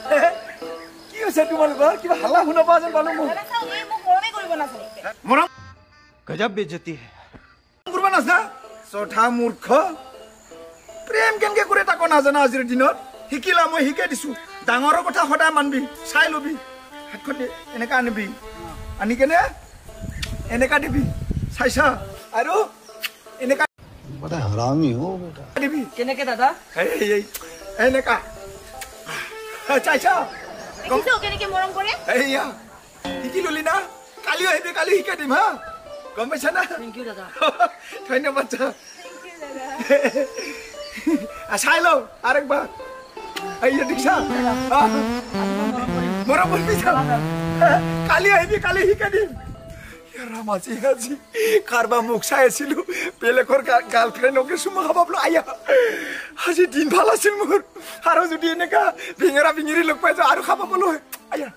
কি হৈছে তোমালোকৰ কিবা হাল্লা শুনা পোৱা যেন পালো মই মৰম গজব বেজতি কৰিব নাজনা চঠা মূৰ্খ প্ৰেম কেনেকে কৰে তাকো নাজানা আজিৰ দিনত শিকিলা মই শিকাই দিছো ডাঙৰৰ কথা সদায় মানবি চাই লবি হাতখন এনেকা আনিবি আনি কেনে এনেকা দিবি চাইছা আৰু এনেকা बड़ा हरामी हो बेटा দিবি কেনেকে দাদা এই এনেকা চাইছা দেখিছো কেনেকে মৰম কৰে এইয়া শিকি ললি না কালিও আহিবি কালি শিকাই দিম হা গম পাইছা না থ্যাংক ইউ দাদা ধন্যবাদ চাই লও আরেকবার এইয়া দেখিছা মৰম কৰিবি কালি আহিবি কালি শিকাই দিম ৰামাজি আজি কাৰবা মুখ চাই আছিলো বেলেগৰ গাৰ্লফ্ৰেন্ডকে চুমা খাব বোলো আয়া আজি দিন ভাল আছিল মোৰ আৰু যদি এনেকা ভিঙৰা ভিঙৰি লগ পাই যাওঁ আৰু খাব বোলো আয়া